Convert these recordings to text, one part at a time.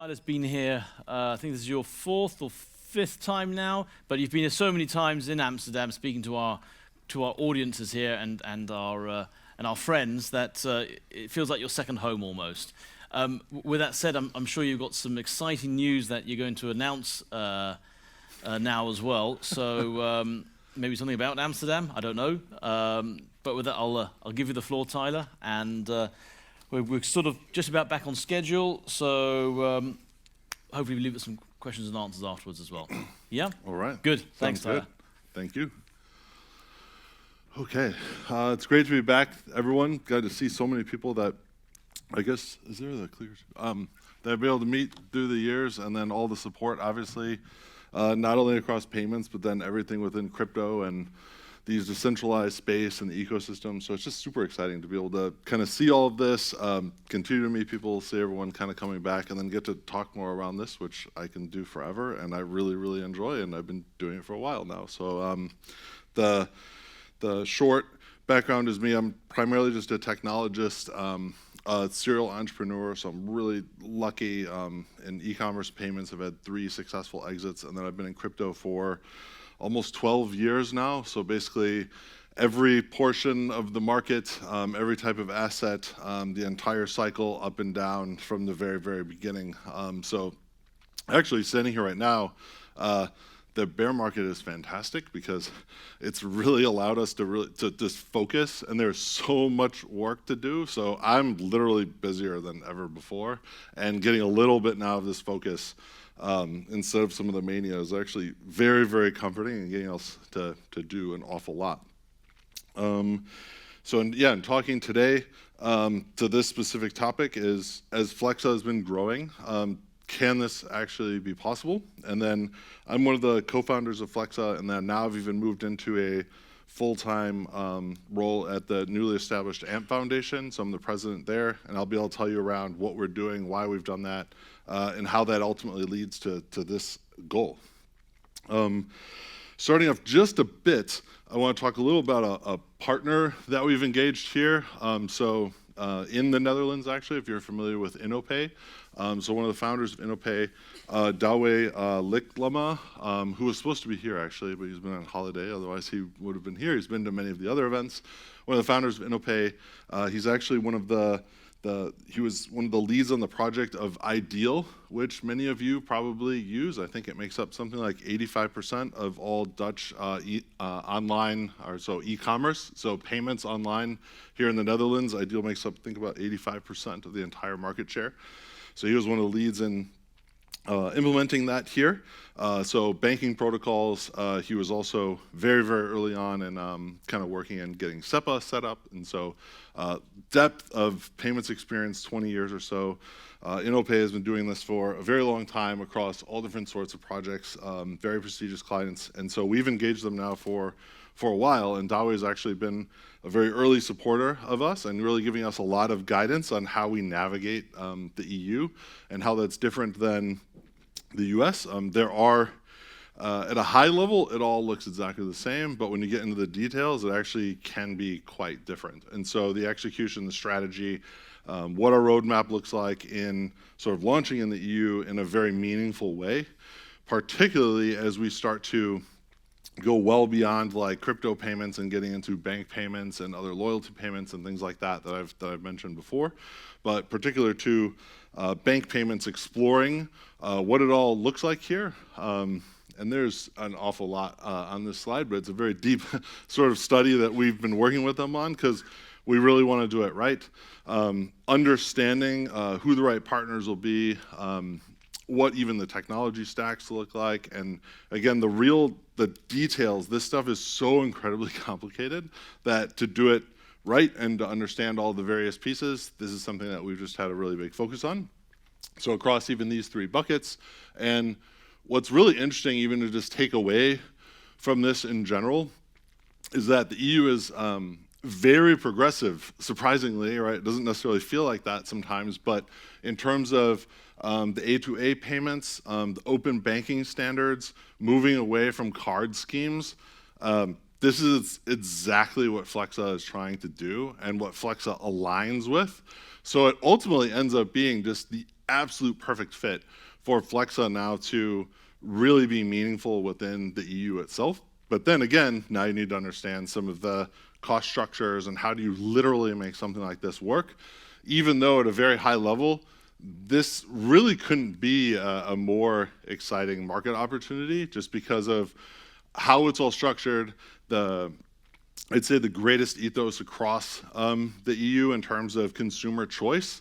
Tyler's been here, I think this is your fourth or fifth time now, but you've been here so many times in Amsterdam speaking to our audiences here and our friends that it feels like your second home almost. With that said, I'm sure you've got some exciting news that you're going to announce now as well. So maybe something about Amsterdam, I don't know. But with that, I'll give you the floor, Tyler, and we're sort of just about back on schedule, so hopefully we leave it some questions and answers afterwards as well. Yeah? All right. Good. Thanks, Tyler. Good. Thank you. Okay. It's great to be back, everyone. Glad to see so many people that, I guess, is there the clears? That I've been able to meet through the years, and then all the support, obviously, not only across payments, but then everything within crypto and these decentralized space and the ecosystem. So it's just super exciting to be able to kind of see all of this, continue to meet people, see everyone kind of coming back, and then get to talk more around this, which I can do forever, and I really, really enjoy, and I've been doing it for a while now. So the short background is me. I'm primarily just a technologist, a serial entrepreneur, so I'm really lucky in e-commerce payments. I've had 3 successful exits, and then I've been in crypto for almost 12 years now. So basically every portion of the market, every type of asset, the entire cycle up and down from the very, very beginning. So actually standing here right now, the bear market is fantastic because it's really allowed us to just focus, and there's so much work to do. So I'm literally busier than ever before, and getting a little bit now of this focus instead of some of the mania is actually very, very comforting and getting us to do an awful lot. So in talking today to this specific topic is, as FLEXA has been growing, can this actually be possible? And then I'm one of the co-founders of FLEXA, and then now I've even moved into a full-time role at the newly established AMP Foundation. So I'm the president there, and I'll be able to tell you around what we're doing, why we've done that, and how that ultimately leads to this goal. Starting off just a bit, I want to talk a little about a partner that we've engaged here. In the Netherlands, actually, if you're familiar with InnoPay. So one of the founders of InnoPay, Douwe Liklama, who was supposed to be here, actually, but he's been on holiday. Otherwise, he would have been here. He's been to many of the other events. One of the founders of InnoPay, he's actually one of he was one of the leads on the project of Ideal, which many of you probably use. I think it makes up something like 85% of all Dutch online, e-commerce, so payments online here in the Netherlands. Ideal makes up, I think, about 85% of the entire market share. So he was one of the leads in implementing that here. So banking protocols, he was also very, very early on in kind of working and getting SEPA set up. And so depth of payments experience, 20 years or so. InnoPay has been doing this for a very long time across all different sorts of projects, very prestigious clients. And so we've engaged them now for a while, and Douwe has actually been a very early supporter of us and really giving us a lot of guidance on how we navigate the EU and how that's different than the US. There are, at a high level, it all looks exactly the same, but when you get into the details, it actually can be quite different. And so the execution, the strategy, what our roadmap looks like in sort of launching in the EU in a very meaningful way, particularly as we start to go well beyond like crypto payments and getting into bank payments and other loyalty payments and things like that I've mentioned before, but particular to bank payments, exploring what it all looks like here. And there's an awful lot on this slide, but it's a very deep sort of study that we've been working with them on because we really want to do it right. Understanding who the right partners will be, what even the technology stacks look like, and again, the details. This stuff is so incredibly complicated that to do it right and to understand all the various pieces, this is something that we've just had a really big focus on. So across even these 3 buckets, and what's really interesting even to just take away from this in general is that the EU is very progressive, surprisingly, right? It doesn't necessarily feel like that sometimes, but in terms of the A2A payments, the open banking standards, moving away from card schemes, this is exactly what FLEXA is trying to do and what FLEXA aligns with. So it ultimately ends up being just the absolute perfect fit for FLEXA now to really be meaningful within the EU itself. But then again, now you need to understand some of the cost structures and how do you literally make something like this work. Even though at a very high level, this really couldn't be a more exciting market opportunity just because of how it's all structured, I'd say the greatest ethos across the EU in terms of consumer choice.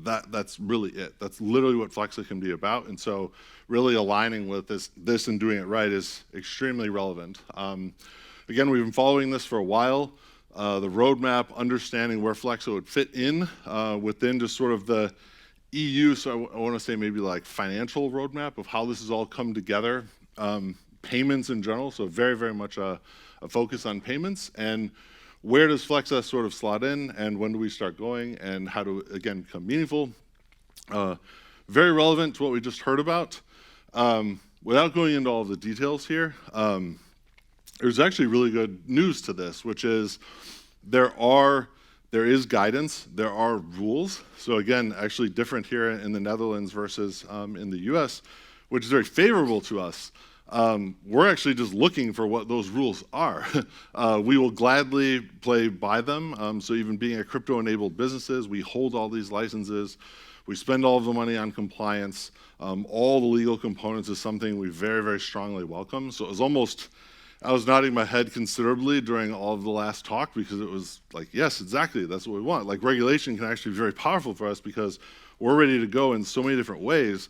That's really it. That's literally what FLEXA can be about. And so really aligning with this and doing it right is extremely relevant. Again, we've been following this for a while. The roadmap, understanding where FLEXA would fit in within just sort of the EU, so I want to say maybe like financial roadmap of how this has all come together. Payments in general, so very, very much a focus on payments. And where does FLEXA sort of slot in, and when do we start going, and how to, again, become meaningful? Very relevant to what we just heard about. Without going into all of the details here, there's actually really good news to this, which is there is guidance, there are rules. So again, actually different here in the Netherlands versus in the US, which is very favorable to us. We're actually just looking for what those rules are. We will gladly play by them. So even being a crypto-enabled businesses, we hold all these licenses. We spend all of the money on compliance. All the legal components is something we very, very strongly welcome. So it was almost, I was nodding my head considerably during all of the last talk because it was like, yes, exactly, that's what we want. Like regulation can actually be very powerful for us because we're ready to go in so many different ways.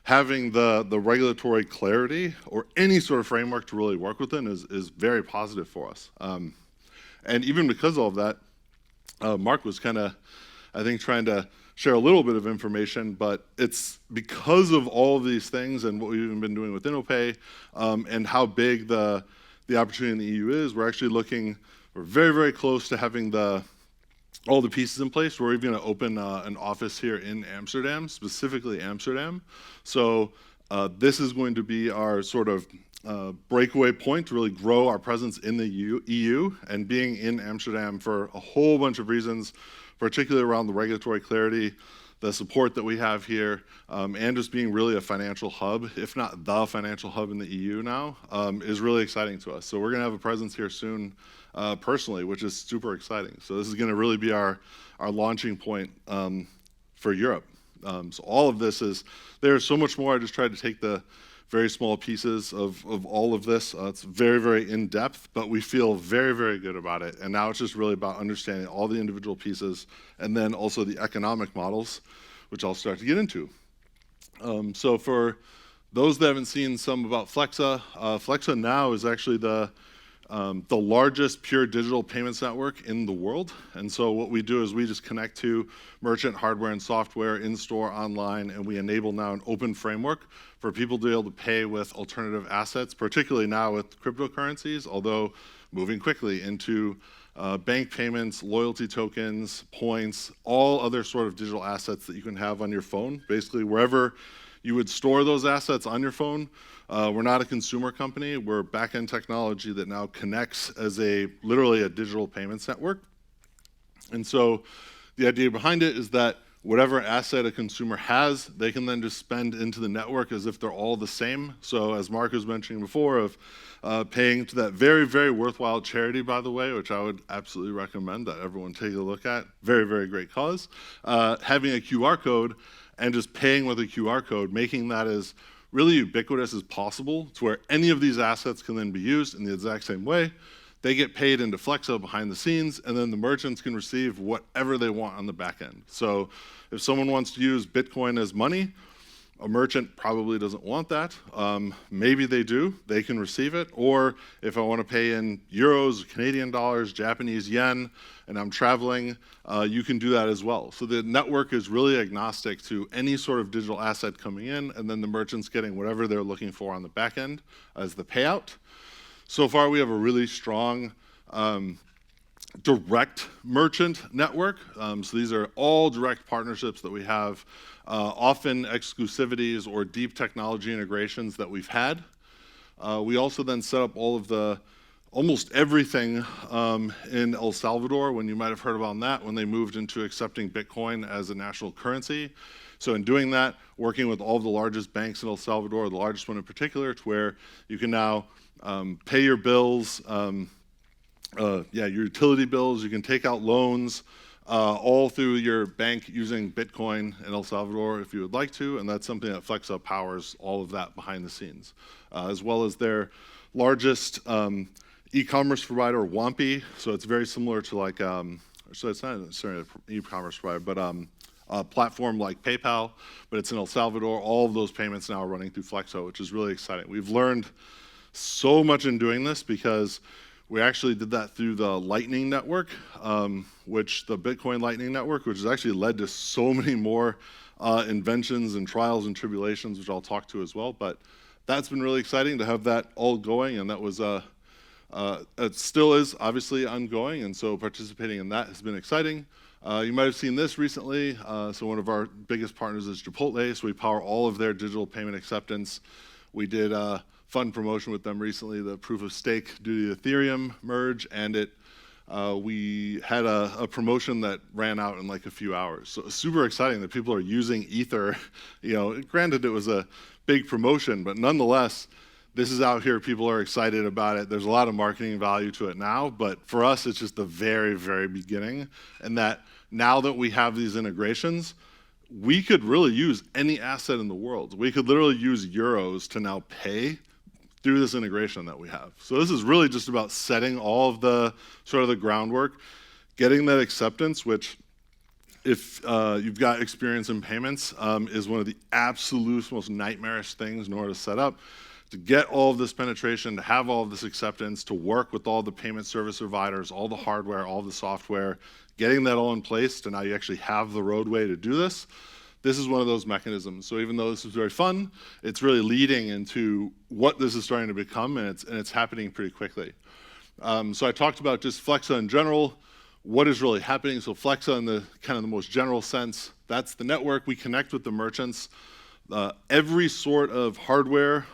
Having the regulatory clarity or any sort of framework to really work within is very positive for us. And even because of all of that, Mark was kind of, I think, trying to share a little bit of information, but it's because of all of these things and what we've even been doing with InnoPay and how big the opportunity in the EU is, we're very, very close to having all the pieces in place. We're even going to open an office here in Amsterdam, specifically Amsterdam. So this is going to be our sort of breakaway point to really grow our presence in the EU and being in Amsterdam for a whole bunch of reasons, particularly around the regulatory clarity, the support that we have here, and just being really a financial hub, if not the financial hub in the EU now, is really exciting to us. So we're going to have a presence here soon, personally, which is super exciting. So this is going to really be our launching point for Europe. So all of this there's so much more. I just tried to take the very small pieces of all of this. It's very, very in-depth, but we feel very, very good about it. And now it's just really about understanding all the individual pieces and then also the economic models, which I'll start to get into. So for those that haven't seen some about FLEXA, FLEXA now is actually the largest pure digital payments network in the world. And so what we do is we just connect to merchant hardware and software in-store, online, and we enable now an open framework for people to be able to pay with alternative assets, particularly now with cryptocurrencies, although moving quickly into bank payments, loyalty tokens, points, all other sort of digital assets that you can have on your phone. Basically, wherever you would store those assets on your phone. We're not a consumer company. We're back-end technology that now connects as literally a digital payments network. And so the idea behind it is that whatever asset a consumer has, they can then just spend into the network as if they're all the same. So as Mark was mentioning before, of paying to that very, very worthwhile charity, by the way, which I would absolutely recommend that everyone take a look at. Very, very great cause. Having a QR code and just paying with a QR code, making that as really ubiquitous as possible to where any of these assets can then be used in the exact same way. They get paid into FLEXA behind the scenes, and then the merchants can receive whatever they want on the back end. So if someone wants to use Bitcoin as money, a merchant probably doesn't want that. Maybe they do, they can receive it. Or if I want to pay in euros, Canadian dollars, Japanese yen, and I'm traveling, you can do that as well. So the network is really agnostic to any sort of digital asset coming in, and then the merchant's getting whatever they're looking for on the back end as the payout. So far, we have a really strong direct merchant network. So these are all direct partnerships that we have, often exclusivities or deep technology integrations that we've had. We also then set up all almost everything in El Salvador, when you might have heard about that, when they moved into accepting Bitcoin as a national currency. So in doing that, working with all of the largest banks in El Salvador, the largest one in particular, to where you can now pay your bills, your utility bills, you can take out loans, all through your bank using Bitcoin in El Salvador if you would like to, and that's something that FLEXA powers all of that behind the scenes, as well as their largest e-commerce provider, Wampi. So it's very similar to like, so it's not necessarily an e-commerce provider, but a platform like PayPal, but it's in El Salvador. All of those payments now are running through FLEXA, which is really exciting. We've learned so much in doing this because we actually did that through the Lightning Network, which the Bitcoin Lightning Network, which has actually led to so many more inventions and trials and tribulations, which I'll talk to as well. But that's been really exciting to have that all going, and that was it still is obviously ongoing, and so participating in that has been exciting. You might have seen this recently. So one of our biggest partners is Chipotle, so we power all of their digital payment acceptance. We did a fun promotion with them recently, the proof of stake due to the Ethereum merge, and we had a promotion that ran out in like a few hours. So it's super exciting that people are using Ether. Granted it was a big promotion, but nonetheless, this is out here, people are excited about it. There's a lot of marketing value to it now, but for us, it's just the very, very beginning. And that now that we have these integrations, we could really use any asset in the world. We could literally use euros to now pay through this integration that we have. So this is really just about setting all of the sort of the groundwork, getting that acceptance, which if you've got experience in payments, is one of the absolute most nightmarish things in order to set up. To get all of this penetration, to have all of this acceptance, to work with all the payment service providers, all the hardware, all the software, getting that all in place to now you actually have the roadway to do this. This is one of those mechanisms. So even though this is very fun, it's really leading into what this is starting to become, and it's happening pretty quickly. So I talked about just FLEXA in general, what is really happening. So FLEXA in the kind of the most general sense, that's the network. We connect with the merchants. Every sort of hardware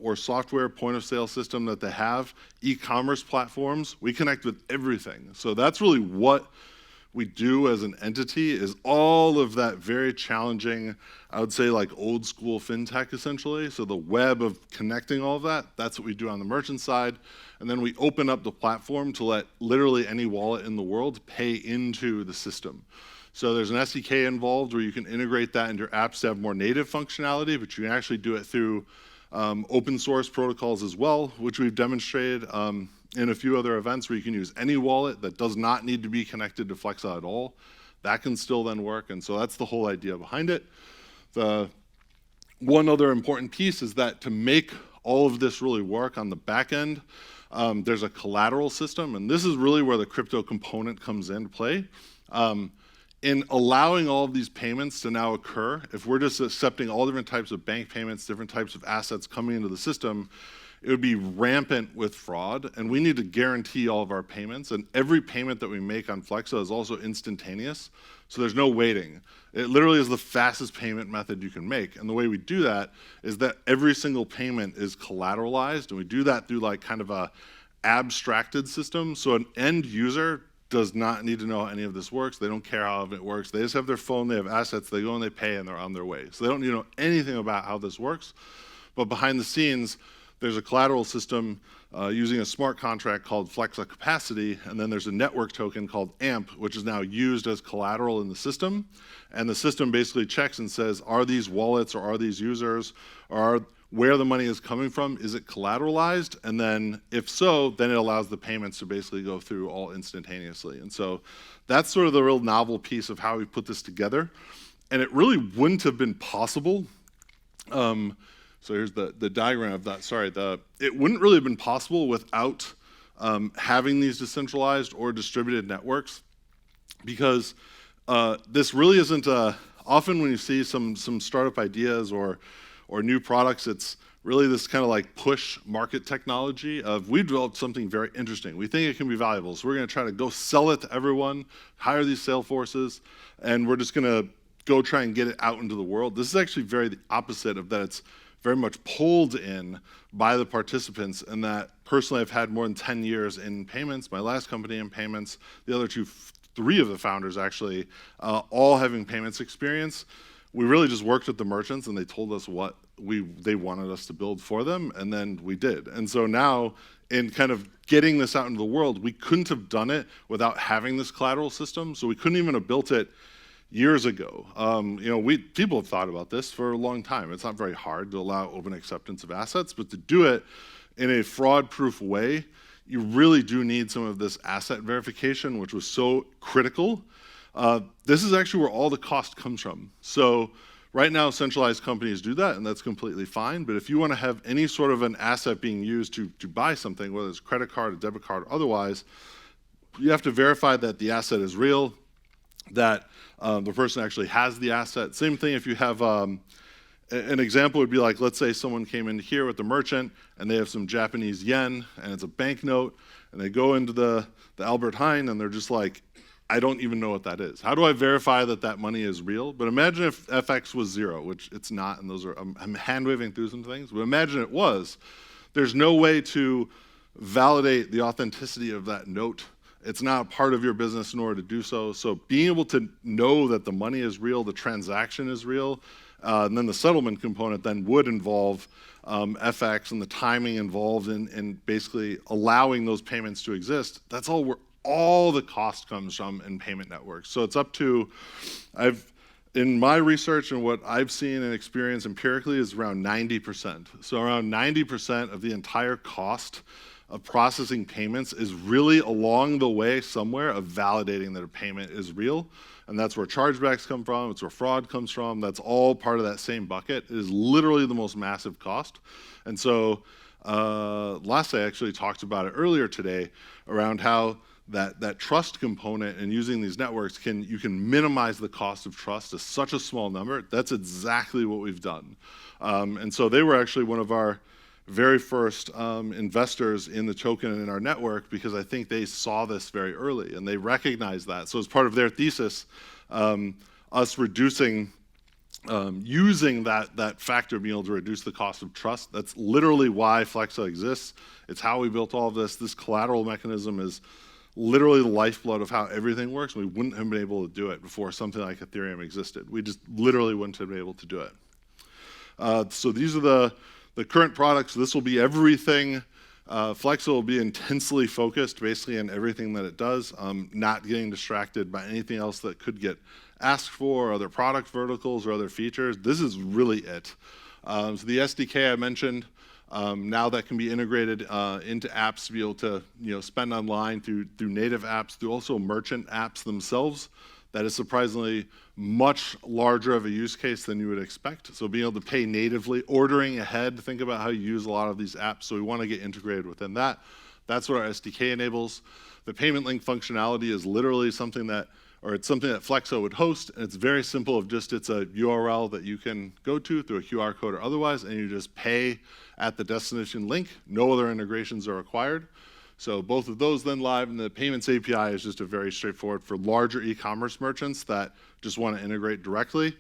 or software point of sale system that they have, e-commerce platforms, we connect with everything. So that's really what we do as an entity, is all of that very challenging, I would say like old school fintech essentially. So the web of connecting all of that, that's what we do on the merchant side. And then we open up the platform to let literally any wallet in the world pay into the system. So there's an SDK involved where you can integrate that into your apps to have more native functionality, but you can actually do it through open source protocols as well, which we've demonstrated in a few other events where you can use any wallet that does not need to be connected to FLEXA at all. That can still then work, and so that's the whole idea behind it. The one other important piece is that to make all of this really work on the back end, there's a collateral system, and this is really where the crypto component comes into play. In allowing all of these payments to now occur, if we're just accepting all different types of bank payments, different types of assets coming into the system, it would be rampant with fraud, and we need to guarantee all of our payments, and every payment that we make on FLEXA is also instantaneous, so there's no waiting. It literally is the fastest payment method you can make, and the way we do that is that every single payment is collateralized, and we do that through like kind of a abstracted system, so an end user does not need to know how any of this works. They don't care how it works. They just have their phone, they have assets, they go and they pay, and they're on their way. So they don't need to know anything about how this works. But behind the scenes, there's a collateral system using a smart contract called FLEXA Capacity, and then there's a network token called AMP, which is now used as collateral in the system. And the system basically checks and says, are these wallets or are these users, or where the money is coming from, is it collateralized? And then if so, then it allows the payments to basically go through all instantaneously. And so that's sort of the real novel piece of how we put this together. And it really wouldn't have been possible. So here's the diagram of that. Sorry, it wouldn't really have been possible without having these decentralized or distributed networks, because this really isn't often when you see some startup ideas or new products, it's really this kind of like push market technology of we've developed something very interesting. We think it can be valuable, so we're going to try to go sell it to everyone, hire these sales forces, and we're just going to go try and get it out into the world. This is actually very the opposite of that. It's very much pulled in by the participants, and that personally I've had more than 10 years in payments, my last company in payments, the other three of the founders actually, all having payments experience. We really just worked with the merchants and they told us what they wanted us to build for them, and then we did. And so now, in kind of getting this out into the world, we couldn't have done it without having this collateral system, so we couldn't even have built it years ago. People have thought about this for a long time. It's not very hard to allow open acceptance of assets, but to do it in a fraud-proof way, you really do need some of this asset verification, which was so critical. This is actually where all the cost comes from. So right now, centralized companies do that, and that's completely fine. But if you want to have any sort of an asset being used to buy something, whether it's a credit card, a debit card, or otherwise, you have to verify that the asset is real, that the person actually has the asset. Same thing if you have, an example would be like, let's say someone came in here with the merchant and they have some Japanese yen and it's a banknote, and they go into the Albert Heijn and they're just like, I don't even know what that is. How do I verify that that money is real? But imagine if FX was zero, which it's not, and those are, I'm hand-waving through some things, but imagine it was. There's no way to validate the authenticity of that note. It's not a part of your business in order to do so. So being able to know that the money is real, the transaction is real, and then the settlement component then would involve FX and the timing involved in basically allowing those payments to exist. That's all where all the cost comes from in payment networks. So it's up to, in my research and what I've seen and experienced empirically is around 90%. So around 90% of the entire cost of processing payments is really along the way somewhere of validating that a payment is real. And that's where chargebacks come from, it's where fraud comes from, that's all part of that same bucket. It is literally the most massive cost. And so lastly, I actually talked about it earlier today around how that trust component and using these networks you can minimize the cost of trust to such a small number. That's exactly what we've done. And so they were actually one of our very first investors in the token and in our network, because I think they saw this very early and they recognized that. So as part of their thesis, us reducing, using that factor of being able to reduce the cost of trust, that's literally why FLEXA exists. It's how we built all of this. This collateral mechanism is literally the lifeblood of how everything works. We wouldn't have been able to do it before something like Ethereum existed. We just literally wouldn't have been able to do it. So these are the current products. This will be everything. FLEXA will be intensely focused basically on everything that it does, not getting distracted by anything else that could get asked for, other product verticals or other features. This is really it. So the SDK I mentioned, now that can be integrated into apps to be able to spend online through native apps, through also merchant apps themselves. That is surprisingly much larger of a use case than you would expect. So being able to pay natively, ordering ahead, think about how you use a lot of these apps. So we want to get integrated within that. That's what our SDK enables. The payment link functionality is literally something that, it's something that FLEXA would host, and it's very simple it's a URL that you can go to through a QR code or otherwise, and you just pay at the destination link. No other integrations are required. So both of those then live, and the payments API is just a very straightforward for larger e-commerce merchants that just want to integrate directly.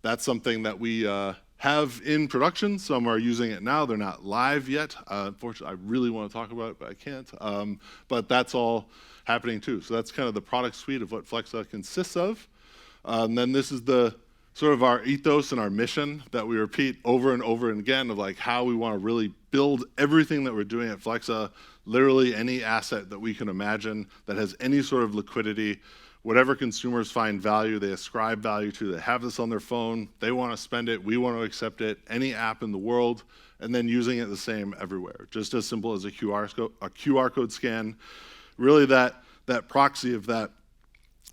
That's something that we have in production. Some are using it now. They're not live yet. Unfortunately, I really want to talk about it, but I can't. But that's all happening too. So that's kind of the product suite of what FLEXA consists of. And then this is the sort of our ethos and our mission that we repeat over and over and again of like how we want to really build everything that we're doing at FLEXA. Literally any asset that we can imagine that has any sort of liquidity, whatever consumers find value, they ascribe value to, they have this on their phone, they want to spend it, we want to accept it, any app in the world, and then using it the same everywhere. Just as simple as a QR code scan. Really that proxy of that.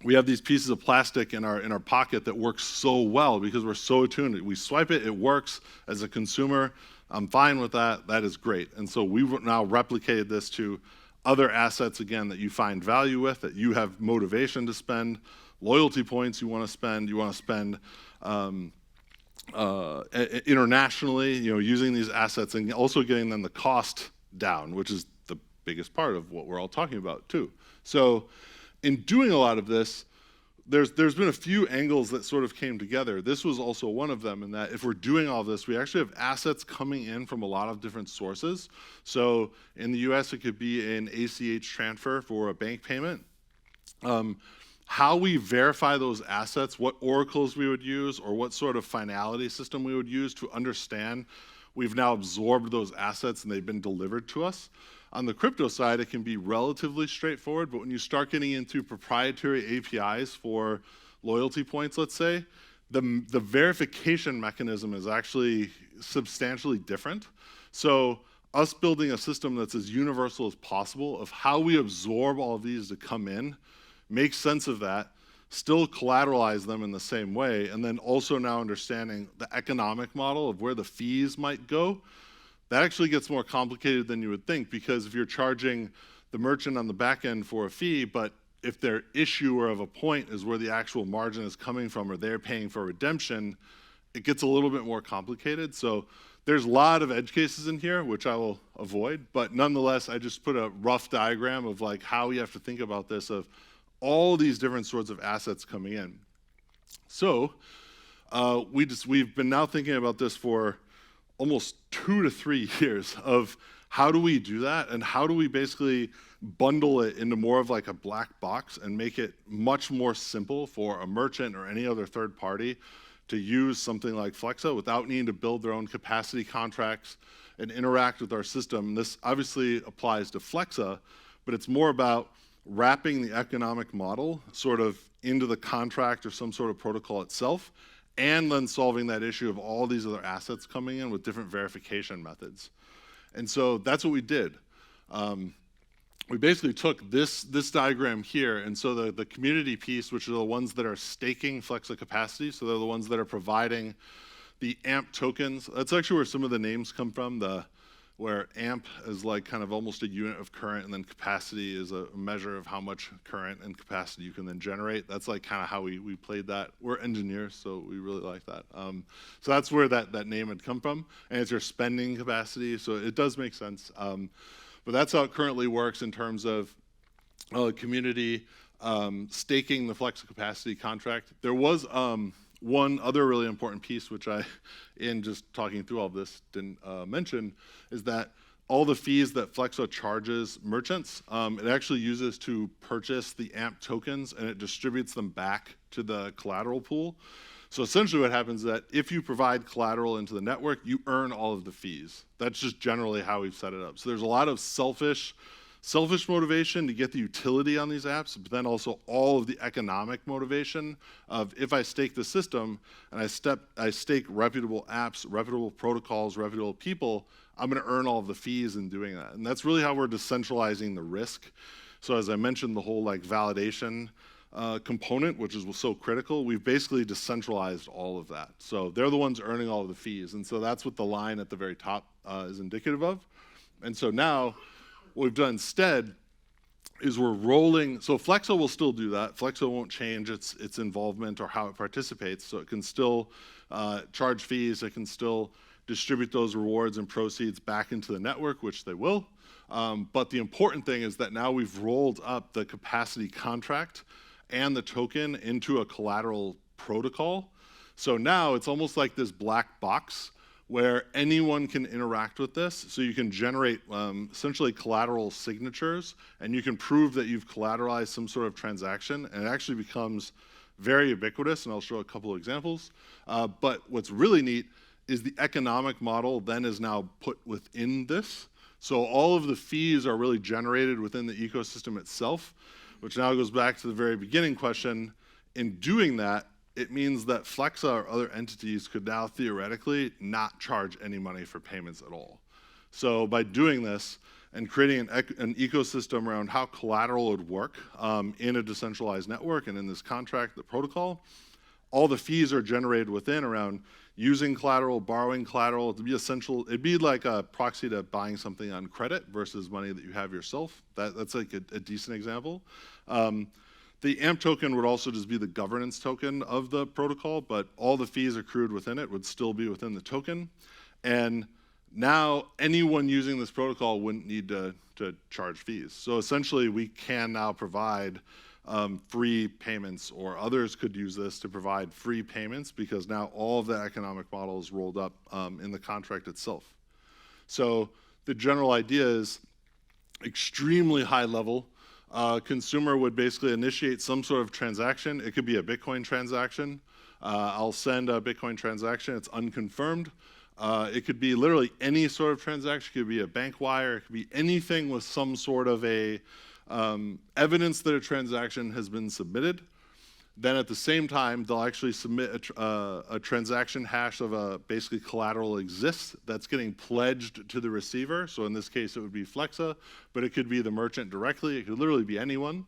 We have these pieces of plastic in our pocket that works so well because we're so attuned. We swipe it, it works. As a consumer, I'm fine with that. That is great. And so we've now replicated this to other assets, again, that you find value with, that you have motivation to spend, loyalty points you want to spend internationally, using these assets and also getting them the cost down, which is the biggest part of what we're all talking about too. So in doing a lot of this, there's been a few angles that sort of came together. This was also one of them, in that if we're doing all this, we actually have assets coming in from a lot of different sources. So in the US, it could be an ACH transfer for a bank payment. How we verify those assets, what oracles we would use, or what sort of finality system we would use to understand we've now absorbed those assets and they've been delivered to us. On the crypto side, it can be relatively straightforward, but when you start getting into proprietary APIs for loyalty points, let's say, the verification mechanism is actually substantially different. So us building a system that's as universal as possible of how we absorb all of these to come in, make sense of that, still collateralize them in the same way, and then also now understanding the economic model of where the fees might go, that actually gets more complicated than you would think, because if you're charging the merchant on the back end for a fee, but if their issuer of a point is where the actual margin is coming from, or they're paying for redemption, it gets a little bit more complicated. So there's a lot of edge cases in here, which I will avoid, but nonetheless, I just put a rough diagram of like how you have to think about this, of all these different sorts of assets coming in. So we've been now thinking about this for almost 2 to 3 years of how do we do that, and how do we basically bundle it into more of like a black box and make it much more simple for a merchant or any other third party to use something like FLEXA without needing to build their own capacity contracts and interact with our system. This obviously applies to FLEXA, but it's more about wrapping the economic model sort of into the contract or some sort of protocol itself, and then solving that issue of all these other assets coming in with different verification methods. And so that's what we did. We basically took this diagram here, and so the community piece, which are the ones that are staking FLEXA capacity, so they're the ones that are providing the AMP tokens. That's actually where some of the names come from, where AMP is like kind of almost a unit of current, and then capacity is a measure of how much current and capacity you can then generate. That's like kind of how we played that. We're engineers, so we really like that. So that's where that name had come from, and it's your spending capacity, so it does make sense. But that's how it currently works in terms of community staking the FLEXA capacity contract. There was one other really important piece, which I, in just talking through all of this, didn't mention, is that all the fees that FLEXA charges merchants, it actually uses to purchase the AMP tokens, and it distributes them back to the collateral pool. So essentially what happens is that if you provide collateral into the network, you earn all of the fees. That's just generally how we've set it up. So there's a lot of selfish motivation to get the utility on these apps, but then also all of the economic motivation of, if I stake the system and I stake reputable apps, reputable protocols, reputable people, I'm going to earn all of the fees in doing that. And that's really how we're decentralizing the risk. So as I mentioned, the whole like validation component, which is so critical, we've basically decentralized all of that. So they're the ones earning all of the fees. And so that's what the line at the very top is indicative of. And so now, what we've done instead is we're rolling, so FLEXA will still do that. FLEXA won't change its involvement or how it participates, so it can still charge fees, it can still distribute those rewards and proceeds back into the network, which they will. But the important thing is that now we've rolled up the capacity contract and the token into a collateral protocol. So now it's almost like this black box where anyone can interact with this. So you can generate essentially collateral signatures, and you can prove that you've collateralized some sort of transaction, and it actually becomes very ubiquitous, and I'll show a couple of examples. But what's really neat is the economic model then is now put within this. So all of the fees are really generated within the ecosystem itself, which now goes back to the very beginning question. In doing that, it means that FLEXA or other entities could now theoretically not charge any money for payments at all. So by doing this and creating an ecosystem around how collateral would work in a decentralized network and in this contract, the protocol, all the fees are generated within around using collateral, borrowing collateral. It'd be like a proxy to buying something on credit versus money that you have yourself. That's like a decent example. The AMP token would also just be the governance token of the protocol, but all the fees accrued within it would still be within the token. And now anyone using this protocol wouldn't need to charge fees. So essentially we can now provide free payments, or others could use this to provide free payments because now all of the economic model is rolled up in the contract itself. So the general idea is extremely high level. Consumer would basically initiate some sort of transaction. It could be a Bitcoin transaction. I'll send a Bitcoin transaction. It's unconfirmed. It could be literally any sort of transaction. It could be a bank wire. It could be anything with some sort of a evidence that a transaction has been submitted. Then at the same time, they'll actually submit a transaction hash of a basically collateral exists that's getting pledged to the receiver. So in this case, it would be FLEXA, but it could be the merchant directly. It could literally be anyone.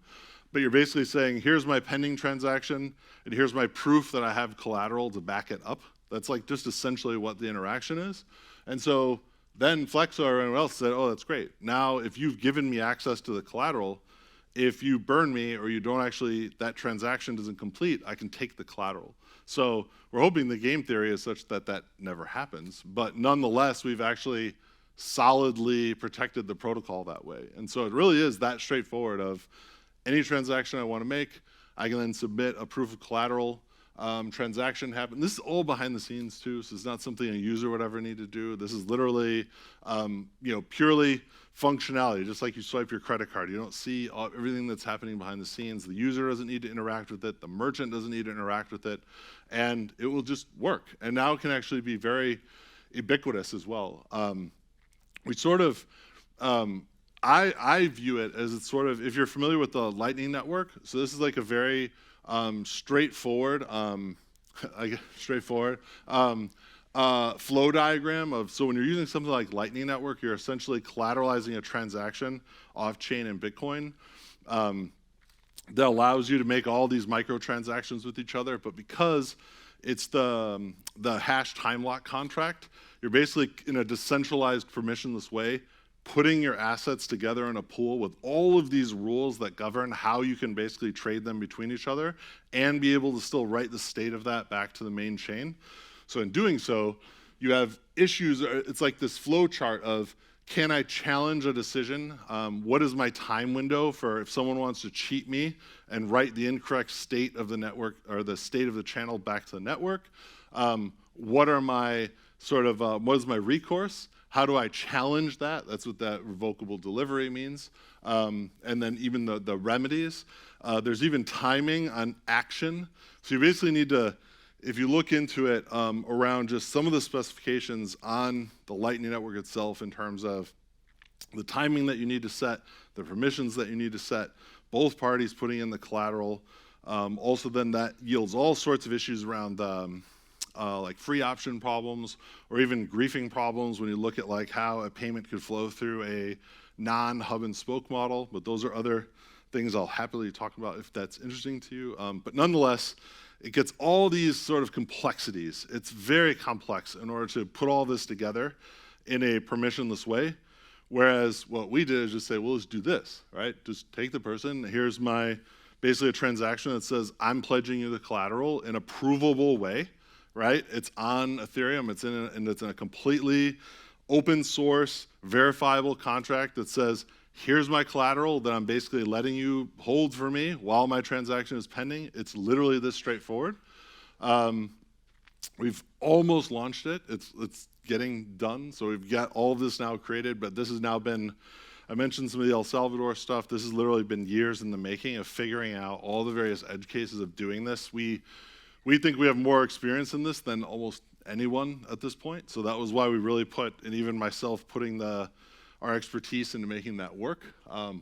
But you're basically saying, here's my pending transaction, and here's my proof that I have collateral to back it up. That's like just essentially what the interaction is. And so then FLEXA or anyone else said, oh, that's great. Now, if you've given me access to the collateral, if you burn me or you don't actually, that transaction doesn't complete, I can take the collateral. So we're hoping the game theory is such that that never happens, but nonetheless, we've actually solidly protected the protocol that way. And so it really is that straightforward of any transaction I want to make, I can then submit a proof of collateral, transaction happen. This is all behind the scenes too, so it's not something a user would ever need to do. This is literally, purely functionality, just like you swipe your credit card. You don't see everything that's happening behind the scenes. The user doesn't need to interact with it. The merchant doesn't need to interact with it. And it will just work. And now it can actually be very ubiquitous as well. We sort of, I view it as it's sort of, if you're familiar with the Lightning Network, so this is like a very straightforward flow diagram of, so when you're using something like Lightning Network, you're essentially collateralizing a transaction off-chain in Bitcoin that allows you to make all these microtransactions with each other. But because it's the hash time lock contract, you're basically in a decentralized, permissionless way, putting your assets together in a pool with all of these rules that govern how you can basically trade them between each other and be able to still write the state of that back to the main chain. So in doing so, you have issues. It's like this flow chart of, can I challenge a decision? What is my time window for if someone wants to cheat me and write the incorrect state of the network or the state of the channel back to the network? What are my what is my recourse? How do I challenge that? That's what that revocable delivery means. And then even the remedies. There's even timing on action. So you basically need to, if you look into it around just some of the specifications on the Lightning Network itself in terms of the timing that you need to set, the permissions that you need to set, both parties putting in the collateral. Also then that yields all sorts of issues around like free option problems or even griefing problems when you look at like how a payment could flow through a non-hub and spoke model. But those are other things I'll happily talk about if that's interesting to you. But nonetheless, it gets all these sort of complexities. It's very complex in order to put all this together in a permissionless way. Whereas what we did is just say, well, let's do this, right? Just take the person. Here's my basically a transaction that says I'm pledging you the collateral in a provable way, right? It's on Ethereum. It's in a completely open source, verifiable contract that says, here's my collateral that I'm basically letting you hold for me while my transaction is pending. It's literally this straightforward. We've almost launched it. It's getting done. So we've got all of this now created, but this has now been, I mentioned some of the El Salvador stuff. This has literally been years in the making of figuring out all the various edge cases of doing this. We think we have more experience in this than almost anyone at this point. So that was why we really put, and even myself putting our expertise into making that work.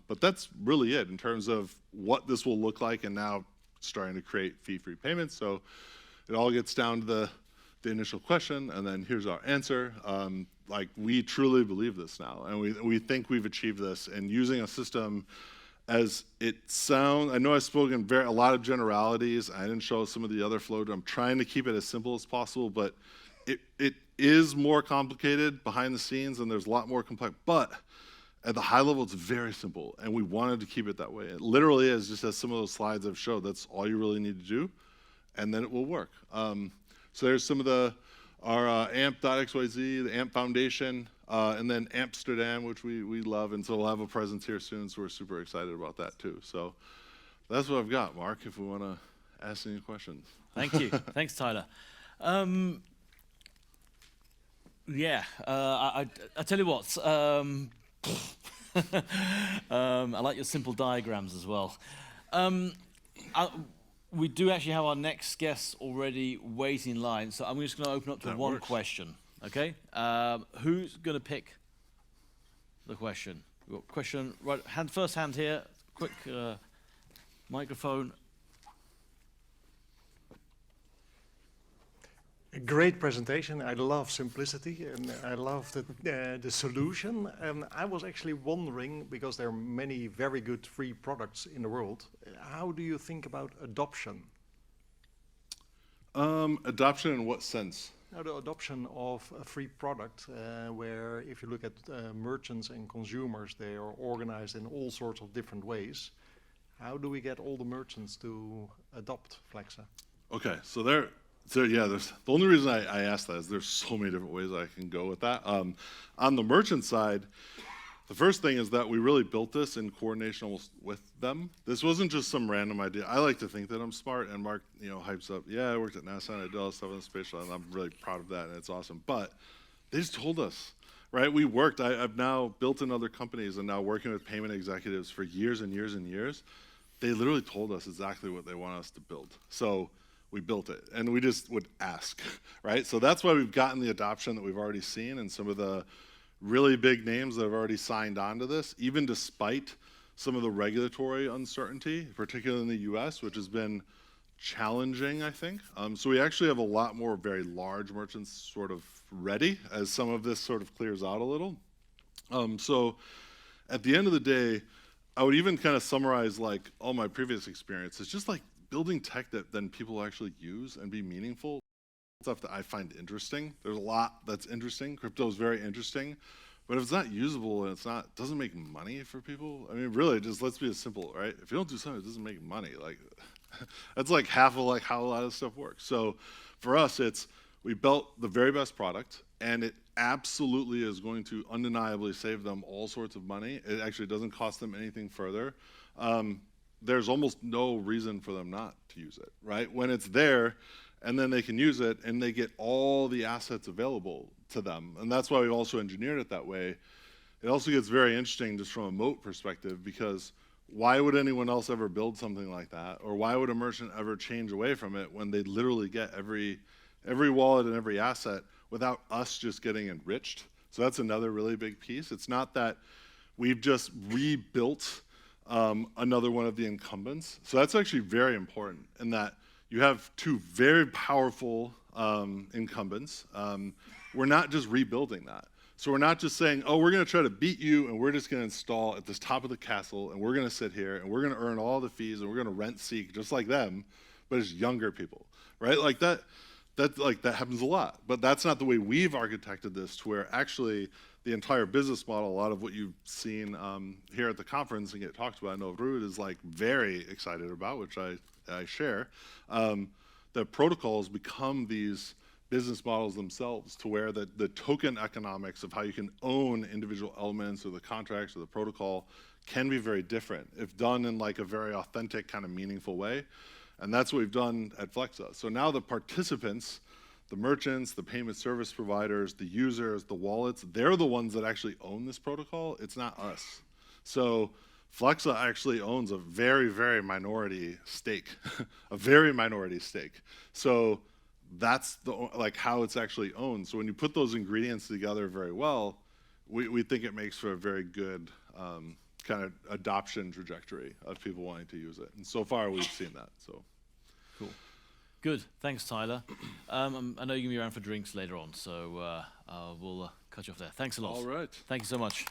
But that's really it in terms of what this will look like and now starting to create fee-free payments. So it all gets down to the initial question, and then here's our answer. Like, we truly believe this now, and we think we've achieved this. And using a system as it sounds, I know I've spoken a lot of generalities. I didn't show some of the other flow. I'm trying to keep it as simple as possible, but it is more complicated behind the scenes, and there's a lot more complex. But at the high level, it's very simple, and we wanted to keep it that way. It literally is, just as some of those slides have showed, that's all you really need to do, and then it will work. So there's some of our AMP.xyz, the AMP Foundation, and then Amsterdam, which we love, and so we'll have a presence here soon, so we're super excited about that too. So that's what I've got, Mark, if we want to ask any questions. Thank you. Thanks, Tyler. Yeah, I tell you what, I like your simple diagrams as well. We do actually have our next guest already waiting in line, so I'm just going to open up to one question, okay? Who's going to pick the question? We've got question, right, first hand here, quick microphone. A great presentation. I love simplicity and I love the solution. I was actually wondering, because there are many very good free products in the world, how do you think about adoption? Adoption in what sense? Now, the adoption of a free product, where if you look at merchants and consumers, they are organized in all sorts of different ways. How do we get all the merchants to adopt FLEXA? Okay, so yeah, the only reason I asked that is there's so many different ways I can go with that. On the merchant side, the first thing is that we really built this in coordination with them. This wasn't just some random idea. I like to think that I'm smart, and Mark, hypes up, yeah, I worked at NASA and I did all this stuff in the space shuttle, and I'm really proud of that, and it's awesome. But they just told us, right? We worked. I've now built in other companies and now working with payment executives for years and years and years. They literally told us exactly what they want us to build. So we built it, and we just would ask, right? So that's why we've gotten the adoption that we've already seen, and some of the really big names that have already signed on to this, even despite some of the regulatory uncertainty, particularly in the US, which has been challenging, I think. So we actually have a lot more very large merchants sort of ready as some of this sort of clears out a little. So at the end of the day, I would even kind of summarize like all my previous experience. It's just like building tech that then people actually use and be meaningful. Stuff that I find interesting. There's a lot that's interesting. Crypto is very interesting, but if it's not usable and doesn't make money for people, I mean, really, just let's be as simple, right? If you don't do something that doesn't make money, like that's like half of like how a lot of stuff works. So for us, we built the very best product, and it absolutely is going to undeniably save them all sorts of money. It actually doesn't cost them anything further. There's almost no reason for them not to use it, right? When it's there, and then they can use it, and they get all the assets available to them. And that's why we've also engineered it that way. It also gets very interesting just from a moat perspective, because why would anyone else ever build something like that? Or why would a merchant ever change away from it when they literally get every wallet and every asset without us just getting enriched? So that's another really big piece. It's not that we've just rebuilt another one of the incumbents. So that's actually very important in that you have two very powerful incumbents. We're not just rebuilding that. So we're not just saying, oh, we're going to try to beat you, and we're just going to install at the top of the castle, and we're going to sit here, and we're going to earn all the fees, and we're going to rent seek just like them, but it's younger people, right? Like that happens a lot. But that's not the way we've architected this, to where actually the entire business model, a lot of what you've seen here at the conference and get talked about, I know Ruud is like very excited about, which I share. The protocols become these business models themselves, to where the token economics of how you can own individual elements of the contracts or the protocol can be very different if done in like a very authentic kind of meaningful way. And that's what we've done at FLEXA. So now the participants, the merchants, the payment service providers, the users, the wallets, they're the ones that actually own this protocol. It's not us. So FLEXA actually owns a very, very minority stake, a very minority stake. So that's how it's actually owned. So when you put those ingredients together very well, we think it makes for a very good kind of adoption trajectory of people wanting to use it. And so far we've seen that. So cool. Good. Thanks, Tyler. I know you're going to be around for drinks later on, so we'll cut you off there. Thanks a lot. all right. Thank you so much.